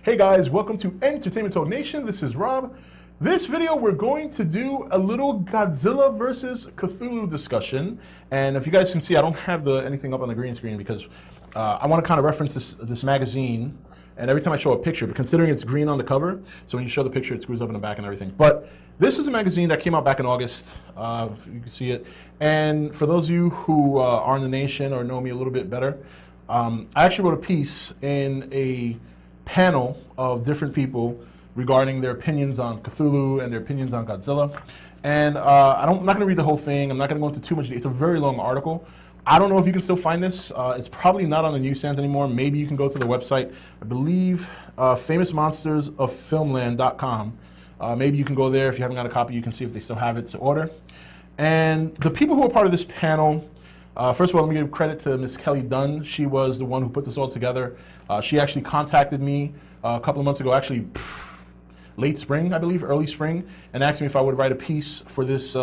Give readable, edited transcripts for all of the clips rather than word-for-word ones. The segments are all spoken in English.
Hey guys, welcome to Entertainment Talk Nation. This is Rob. This video we're going to do a little Godzilla versus Cthulhu discussion. And if you guys can see, I don't have anything up on the green screen because I want to kind of reference this magazine. And every time I show a picture, but considering it's green on the cover, so when you show the picture, it screws up in the back and everything. But this is a magazine that came out back in August. You can see it. And for those of you who are in the nation or know me a little bit better, I actually wrote a piece in a panel of different people regarding their opinions on Cthulhu and their opinions on Godzilla. And I'm not going to read the whole thing. I'm not going to go into too much detail. It's a very long article. I don't know if you can still find this. It's probably not on the newsstands anymore. Maybe you can go to the website. I believe famousmonstersoffilmland.com. Maybe you can go there. If you haven't got a copy, you can see if they still have it to order. And the people who are part of this panel, first of all, let me give credit to Miss Kelly Dunn. She was the one who put this all together. She actually contacted me a couple of months ago, actually late spring, I believe, early spring, and asked me if I would write a piece for this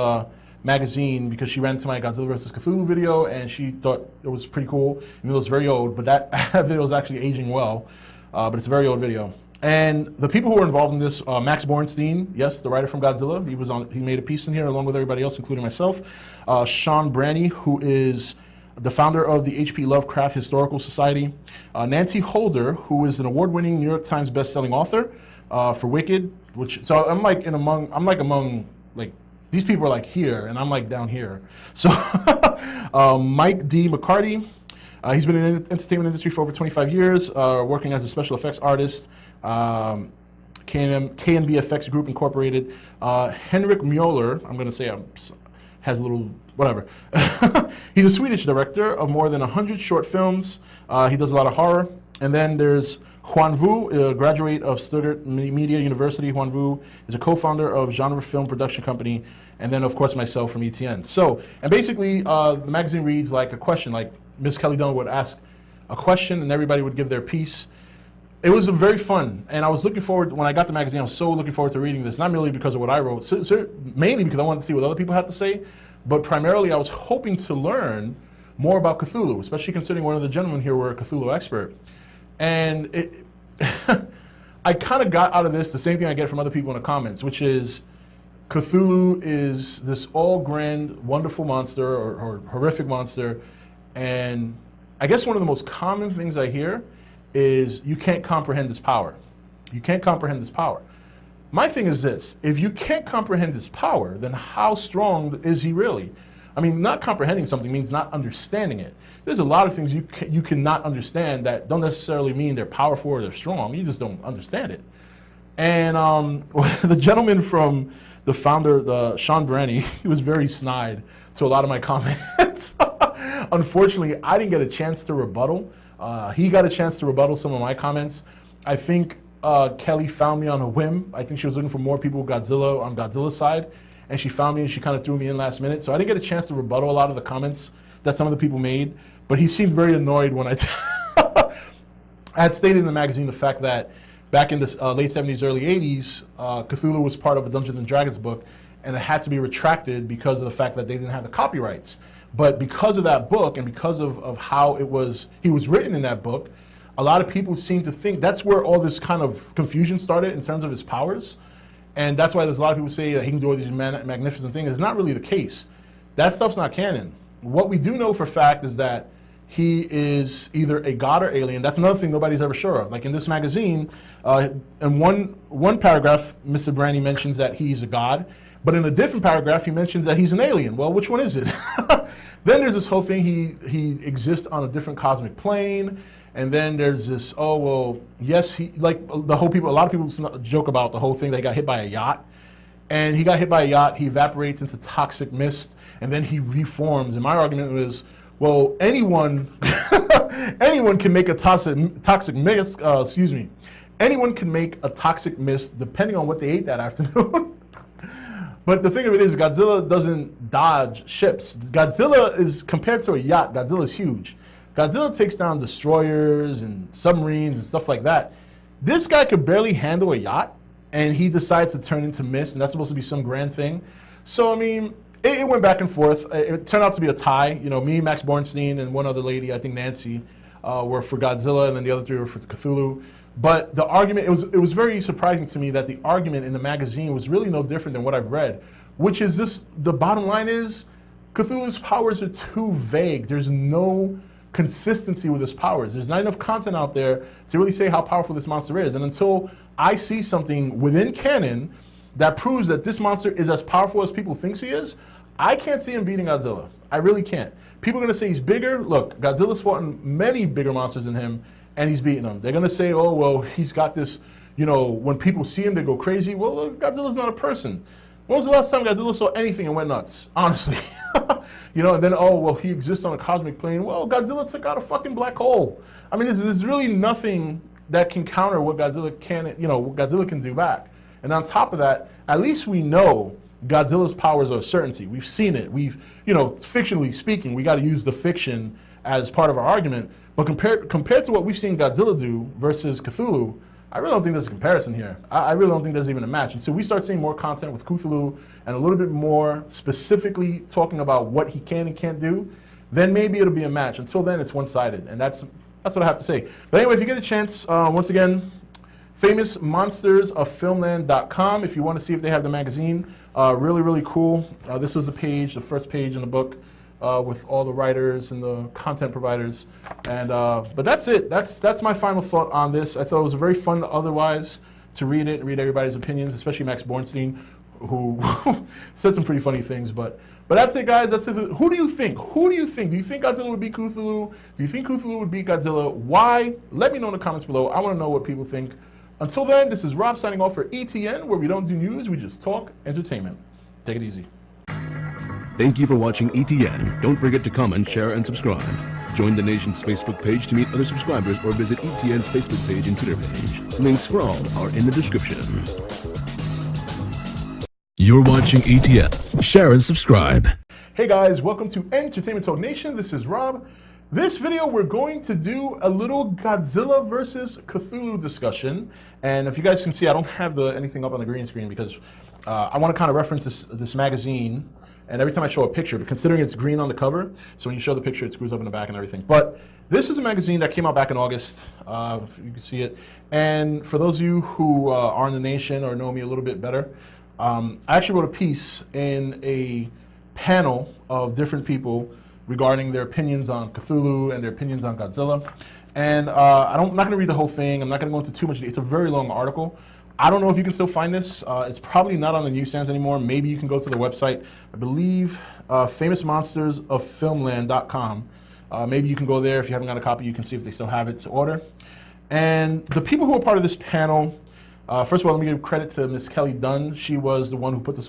magazine because she ran into my Godzilla vs. Cthulhu video and she thought it was pretty cool, even though it's very old, but that video is actually aging well, but it's a very old video. And the people who were involved in this, Max Bornstein, yes, the writer from Godzilla, he made a piece in here along with everybody else, including myself. Sean Branney, who is the founder of the H.P. Lovecraft Historical Society. Nancy Holder, who is an award-winning New York Times best-selling author for Wicked, so I'm like among these people are like here, and I'm like down here. So Mike D. McCarty, he's been in the entertainment industry for over 25 years, working as a special effects artist. K&B Effects Group Incorporated. Henrik Mueller, I'm going to say has a little, whatever. He's a Swedish director of more than 100 short films. He does a lot of horror. And then there's Huan Vu, a graduate of Stuttgart Media University. Huan Vu is a co-founder of Genre Film Production Company. And then, of course, myself from ETN. So, and basically, the magazine reads like a question, like Miss Kelly Dunn would ask a question and everybody would give their piece. It was very fun, and I was looking forward, when I got the magazine, I was so looking forward to reading this, not merely because of what I wrote, so mainly because I wanted to see what other people had to say, but primarily I was hoping to learn more about Cthulhu, especially considering one of the gentlemen here were a Cthulhu expert. And I kind of got out of this the same thing I get from other people in the comments, which is Cthulhu is this all-grand, wonderful monster, or horrific monster, and I guess one of the most common things I hear is you can't comprehend his power. You can't comprehend his power. My thing is this: if you can't comprehend his power, then how strong is he really? I mean, not comprehending something means not understanding it. There's a lot of things you cannot understand that don't necessarily mean they're powerful or they're strong. You just don't understand it. And the gentleman from the founder, Sean Branney, he was very snide to a lot of my comments. Unfortunately, I didn't get a chance to rebuttal. He got a chance to rebuttal some of my comments. I think Kelly found me on a whim. I think she was looking for more people with Godzilla on Godzilla's side, and she found me and she kind of threw me in last minute. So I didn't get a chance to rebuttal a lot of the comments that some of the people made, but he seemed very annoyed when I had stated in the magazine the fact that back in the late 70s, early 80s, Cthulhu was part of a Dungeons & Dragons book, and it had to be retracted because of the fact that they didn't have the copyrights. But because of that book and because of how he was written in that book, a lot of people seem to think that's where all this kind of confusion started in terms of his powers. And that's why there's a lot of people say that he can do all these magnificent things. It's not really the case. That stuff's not canon. What we do know for a fact is that he is either a god or alien. That's another thing nobody's ever sure of. Like in this magazine, in one paragraph, Mr. Branney mentions that he's a god. But in a different paragraph, he mentions that he's an alien. Well, which one is it? Then there's this whole thing, he exists on a different cosmic plane. And then there's this, oh, well, yes, a lot of people joke about the whole thing. They got hit by a yacht. And he got hit by a yacht. He evaporates into toxic mist. And then he reforms. And my argument was, well, anyone can make a toxic mist, Anyone can make a toxic mist depending on what they ate that afternoon. But the thing of it is, Godzilla doesn't dodge ships. Godzilla is, compared to a yacht, Godzilla is huge. Godzilla takes down destroyers and submarines and stuff like that. This guy could barely handle a yacht, and he decides to turn into mist, and that's supposed to be some grand thing. So, I mean, it went back and forth. It turned out to be a tie. You know, me, Max Bornstein, and one other lady, I think Nancy, were for Godzilla, and then the other three were for Cthulhu. But the argument, it was very surprising to me that the argument in the magazine was really no different than what I've read, which is this, the bottom line is, Cthulhu's powers are too vague. There's no consistency with his powers. There's not enough content out there to really say how powerful this monster is. And until I see something within canon that proves that this monster is as powerful as people think he is, I can't see him beating Godzilla. I really can't. People are going to say he's bigger. Look, Godzilla's fought many bigger monsters than him, and he's beaten them. They're going to say, oh, well, he's got this, you know, when people see him, they go crazy. Well, look, Godzilla's not a person. When was the last time Godzilla saw anything and went nuts? Honestly. You know, and then, oh, well, he exists on a cosmic plane. Well, Godzilla took out a fucking black hole. I mean, there's really nothing that can counter what Godzilla can, you know, what Godzilla can do back. And on top of that, at least we know Godzilla's powers are a certainty. We've seen it. We've, you know, fictionally speaking, we got to use the fiction as part of our argument. But compared to what we've seen Godzilla do versus Cthulhu, I really don't think there's a comparison here. I really don't think there's even a match. And so we start seeing more content with Cthulhu and a little bit more specifically talking about what he can and can't do, then maybe it'll be a match. Until then, it's one-sided. And that's what I have to say. But anyway, if you get a chance, once again, famousmonstersoffilmland.com if you want to see if they have the magazine. Really, really cool. This was the page, the first page in the book with all the writers and the content providers. And but that's it. That's my final thought on this. I thought it was very fun otherwise to read it and read everybody's opinions, especially Max Bornstein, who said some pretty funny things. But that's it, guys. That's it. Who do you think? Who do you think? Do you think Godzilla would beat Cthulhu? Do you think Cthulhu would beat Godzilla? Why? Let me know in the comments below. I want to know what people think. Until then, this is Rob signing off for ETN, where we don't do news, we just talk entertainment. Take it easy. Thank you for watching ETN. Don't forget to comment, share, and subscribe. Join the nation's Facebook page to meet other subscribers or visit ETN's Facebook page and Twitter page. Links for all are in the description. You're watching ETN. Share and subscribe. Hey guys, welcome to Entertainment Talk Nation. This is Rob. This video, we're going to do a little Godzilla versus Cthulhu discussion. And if you guys can see, I don't have anything up on the green screen because I want to kind of reference this magazine. And every time I show a picture, but considering it's green on the cover, so when you show the picture, it screws up in the back and everything. But this is a magazine that came out back in August. You can see it. And for those of you who are in the nation or know me a little bit better, I actually wrote a piece in a panel of different people regarding their opinions on Cthulhu and their opinions on Godzilla. And I'm not going to read the whole thing. I'm not going to go into too much detail. It's a very long article. I don't know if you can still find this. It's probably not on the newsstands anymore. Maybe you can go to the website. I believe famousmonstersoffilmland.com. Maybe you can go there. If you haven't got a copy, you can see if they still have it to order. And the people who are part of this panel, first of all, let me give credit to Miss Kelly Dunn. She was the one who put this